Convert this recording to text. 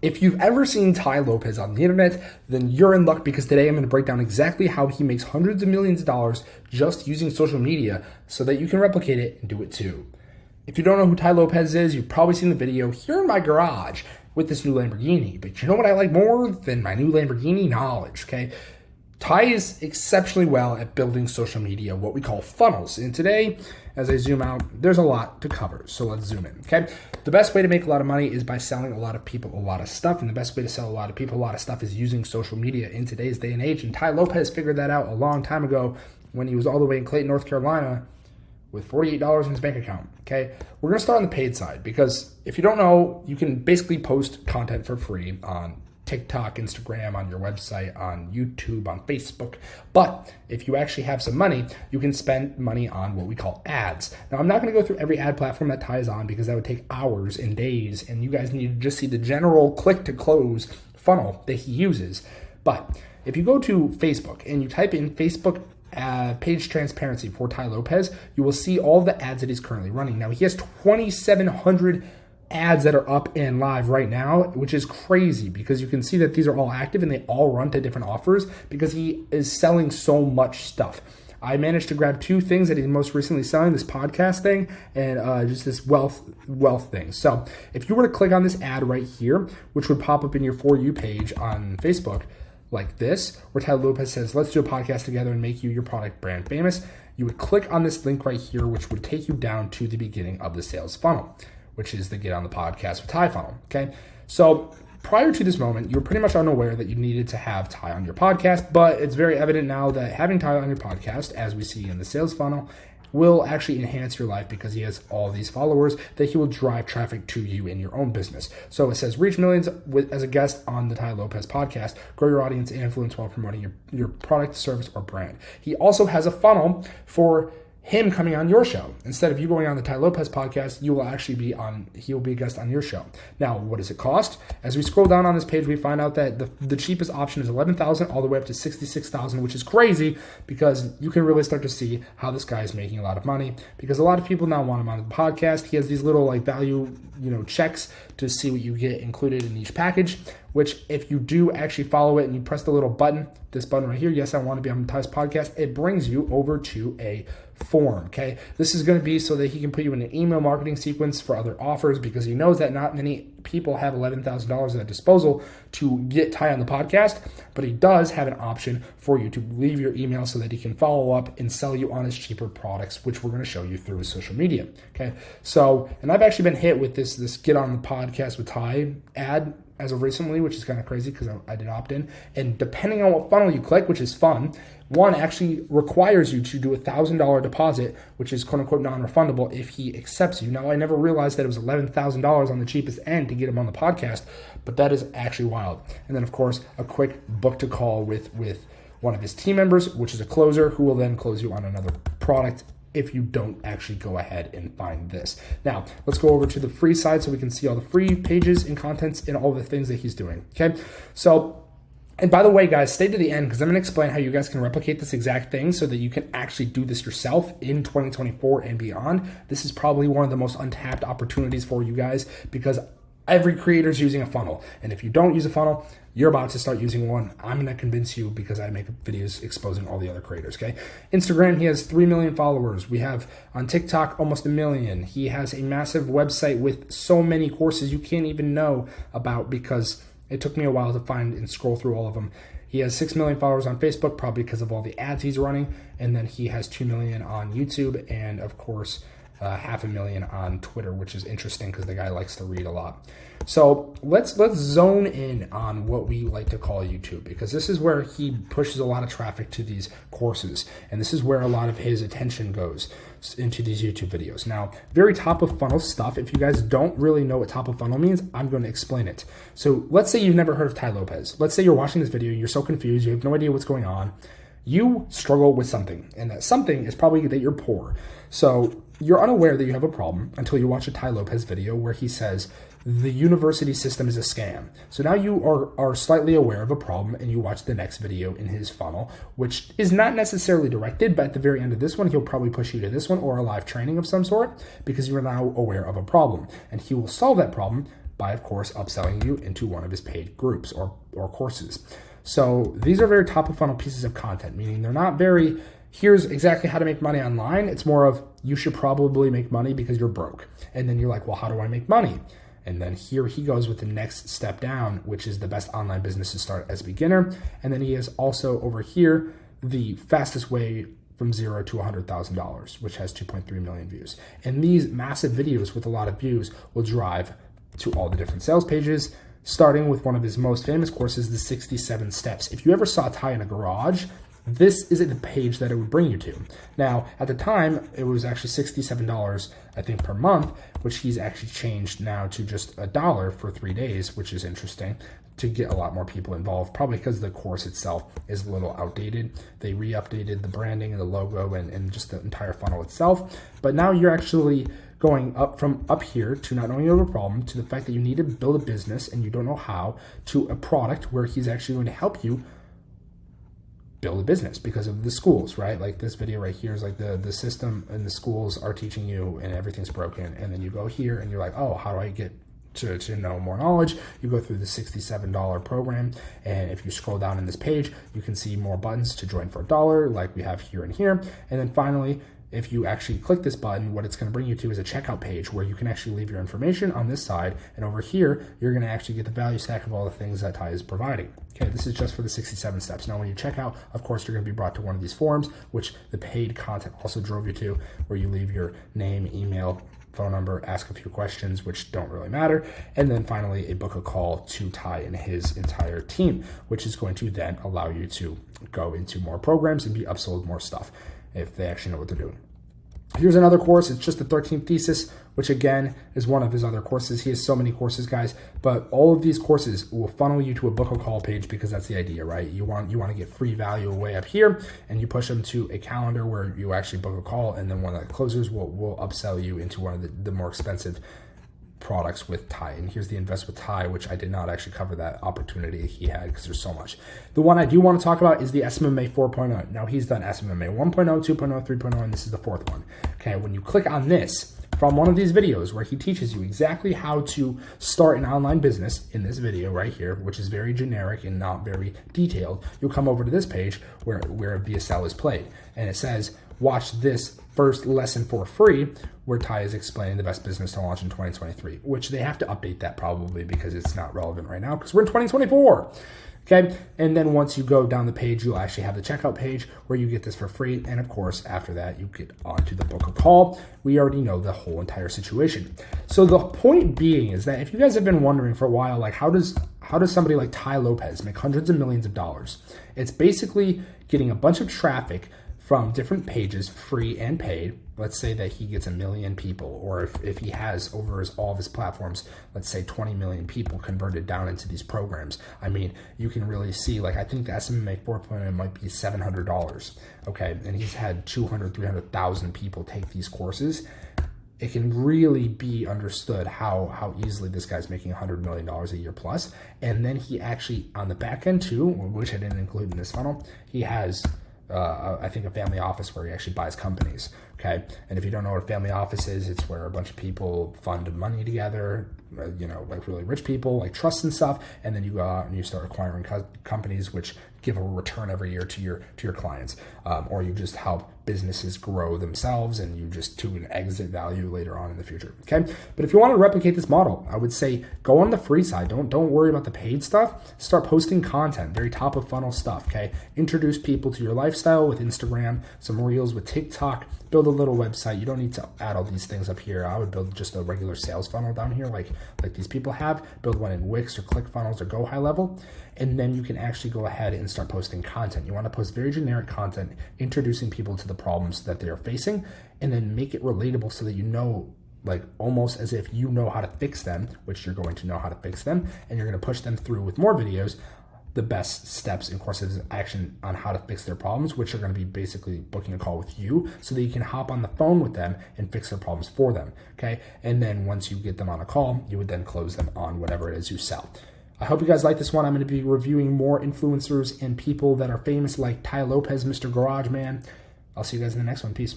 If you've ever seen Tai Lopez on the internet, then you're in luck, because today I'm going to break down exactly how he makes hundreds of millions of dollars just using social media so that you can replicate it and do it too. If you don't know who Tai Lopez is, you've probably seen the video here in my garage with this new Lamborghini. But you know what I like more than my new Lamborghini? Knowledge, okay? Tai is exceptionally well at building social media, what we call funnels. And today, as I zoom out, there's a lot to cover. So let's zoom in, okay? The best way to make a lot of money is by selling a lot of people a lot of stuff. And the best way to sell a lot of people a lot of stuff is using social media in today's day and age. And Tai Lopez figured that out a long time ago when he was all the way in Clayton, North Carolina with $48 in his bank account, okay? We're gonna start on the paid side, because if you don't know, you can basically post content for free on TikTok, Instagram, on your website, on YouTube, on Facebook. But if you actually have some money, you can spend money on what we call ads. Now, I'm not going to go through every ad platform that Tai is on, because that would take hours and days, and you guys need to just see the general click to close funnel that he uses. But if you go to Facebook and you type in Facebook page transparency for Tai Lopez, you will see all the ads that he's currently running. Now, he has 2,700 ads that are up and live right now, which is crazy, because you can see that these are all active and they all run to different offers, because he is selling so much stuff. I managed to grab two things that he's most recently selling, this podcast thing and just this wealth thing. So if you were to click on this ad right here, which would pop up in your For You page on Facebook like this, where Tai Lopez says, let's do a podcast together and make you your product brand famous, you would click on this link right here, which would take you down to the beginning of the sales funnel, which is the Get on the Podcast with Tai funnel, okay? So prior to this moment, you were pretty much unaware that you needed to have Tai on your podcast, but it's very evident now that having Tai on your podcast, as we see in the sales funnel, will actually enhance your life, because he has all these followers that he will drive traffic to you in your own business. So it says, reach millions as a guest on the Tai Lopez podcast, grow your audience and influence while promoting your product, service, or brand. He also has a funnel for him coming on your show. Instead of you going on the Tai Lopez podcast, he will be a guest on your show. Now, what does it cost? As we scroll down on this page, we find out that the cheapest option is $11,000 all the way up to $66,000, which is crazy, because you can really start to see how this guy is making a lot of money, because a lot of people now want him on the podcast. He has these little value, checks to see what you get included in each package, which if you do actually follow it and you press the little button, this button right here, yes, I want to be on Tai's podcast, it brings you over to a form, okay? This is going to be so that he can put you in an email marketing sequence for other offers, because he knows that not many people have $11,000 at their disposal to get Tai on the podcast, but he does have an option for you to leave your email so that he can follow up and sell you on his cheaper products, which we're going to show you through his social media, okay? So, and I've actually been hit with this Get on the Podcast with Tai ad as of recently, which is kind of crazy, because I did opt in. And depending on what funnel you click, which is fun, one actually requires you to do a $1,000 deposit, which is quote unquote non-refundable if he accepts you. Now, I never realized that it was $11,000 on the cheapest end to get him on the podcast, but that is actually wild. And then of course, a quick book to call with one of his team members, which is a closer, who will then close you on another product if you don't actually go ahead and find this. Now, let's go over to the free side so we can see all the free pages and contents and all the things that he's doing, okay? So, and by the way, guys, stay to the end, because I'm going to explain how you guys can replicate this exact thing so that you can actually do this yourself in 2024 and beyond. This is probably one of the most untapped opportunities for you guys, because every creator is using a funnel. And if you don't use a funnel, you're about to start using one. I'm going to convince you, because I make videos exposing all the other creators, okay? Instagram, he has 3 million followers. We have on TikTok almost 1 million. He has a massive website with so many courses you can't even know about, because it took me a while to find and scroll through all of them. He has 6 million followers on Facebook, probably because of all the ads he's running. And then he has 2 million on YouTube, and of course, 500,000 on Twitter, which is interesting because the guy likes to read a lot. So let's zone in on what we like to call YouTube, because this is where he pushes a lot of traffic to these courses, and this is where a lot of his attention goes into these YouTube videos. Now, very top of funnel stuff. If you guys don't really know what top of funnel means, I'm going to explain it. So let's say you've never heard of Tai Lopez. Let's say you're watching this video, you're so confused, you have no idea what's going on. You struggle with something, and that something is probably that you're poor. So you're unaware that you have a problem until you watch a Tai Lopez video where he says the university system is a scam. So now you are slightly aware of a problem, and you watch the next video in his funnel, which is not necessarily directed, but at the very end of this one, he'll probably push you to this one or a live training of some sort, because you are now aware of a problem, and he will solve that problem by, of course, upselling you into one of his paid groups or courses. So these are very top of funnel pieces of content, meaning they're not very, here's exactly how to make money online. It's more of, you should probably make money because you're broke. And then you're like, well, how do I make money? And then here he goes with the next step down, which is the best online business to start as a beginner. And then he has also over here, the fastest way from $0 to $100,000, which has 2.3 million views. And these massive videos with a lot of views will drive to all the different sales pages, starting with one of his most famous courses, the 67 steps. If you ever saw Tai in a garage, this is the page that it would bring you to. Now, at the time, it was actually $67, I think, per month, which he's actually changed now to just $1 for 3 days, which is interesting to get a lot more people involved, probably because the course itself is a little outdated. They re-updated the branding and the logo and just the entire funnel itself. But now you're actually going up from up here to not knowing you have a problem to the fact that you need to build a business and you don't know how, to a product where he's actually going to help you build a business because of the schools, right? Like this video right here is like the system and the schools are teaching you and everything's broken. And then you go here and you're like, oh, how do I get to know more knowledge? You go through the $67 program. And if you scroll down in this page, you can see more buttons to join for $1 like we have here and here. And then finally, if you actually click this button, what it's going to bring you to is a checkout page where you can actually leave your information on this side. And over here, you're going to actually get the value stack of all the things that Tai is providing. Okay, this is just for the 67 steps. Now, when you check out, of course, you're going to be brought to one of these forums, which the paid content also drove you to, where you leave your name, email, phone number, ask a few questions, which don't really matter. And then finally, a book a call to Tai and his entire team, which is going to then allow you to go into more programs and be upsold more stuff if they actually know what they're doing. Here's another course. It's just the 13th thesis, which again is one of his other courses. He has so many courses, guys, but all of these courses will funnel you to a book or call page because that's the idea, right? You want to get free value way up here, and you push them to a calendar where you actually book a call, and then one of the closers will upsell you into one of the more expensive products with Tai. And here's the invest with Tai, which I did not actually cover that opportunity he had because there's so much. The one I do want to talk about is the SMMA 4.0. Now he's done SMMA 1.0, 2.0, 3.0, and this is the fourth one. Okay, when you click on this from one of these videos where he teaches you exactly how to start an online business in this video right here, which is very generic and not very detailed, you'll come over to this page where VSL is played. And it says, watch this first lesson for free, where Tai is explaining the best business to launch in 2023, which they have to update that probably because it's not relevant right now because we're in 2024. Okay, and then once you go down the page, you'll actually have the checkout page where you get this for free. And of course, after that, you get onto the book or call. We already know the whole entire situation. So the point being is that if you guys have been wondering for a while, like how does somebody like Tai Lopez make hundreds of millions of dollars? It's basically getting a bunch of traffic from different pages, free and paid. Let's say that he gets 1 million people, or if he has over all of his platforms, let's say 20 million people converted down into these programs. I mean, you can really see, like, I think the SMMA 4.0 might be $700, okay? And he's had 200, 300,000 people take these courses. It can really be understood how easily this guy's making $100 million a year plus. And then he actually, on the back end too, which I didn't include in this funnel, he has I think a family office where he actually buys companies, okay? And if you don't know what a family office is, it's where a bunch of people fund money together, like really rich people, like trusts and stuff, and then you go out and you start acquiring companies which give a return every year to your clients, or you just help businesses grow themselves and you just to an exit value later on in the future, okay? But if you want to replicate this model, I would say go on the free side. Don't worry about the paid stuff. Start posting content, very top of funnel stuff, okay? Introduce people to your lifestyle with Instagram, some reels with TikTok, build a little website. You don't need to add all these things up here. I would build just a regular sales funnel down here like these people have. Build one in Wix or ClickFunnels or Go High Level. And then you can actually go ahead and start posting content. You want to post very generic content, introducing people to the problems that they are facing, and then make it relatable so that you know, like almost as if you know how to fix them, which you're going to know how to fix them, and you're going to push them through with more videos, the best steps and courses of action on how to fix their problems, which are going to be basically booking a call with you so that you can hop on the phone with them and fix their problems for them, okay? And then once you get them on a call, you would then close them on whatever it is you sell. I hope you guys like this one. I'm going to be reviewing more influencers and people that are famous like Tai Lopez, Mr. Garage Man. I'll see you guys in the next one. Peace.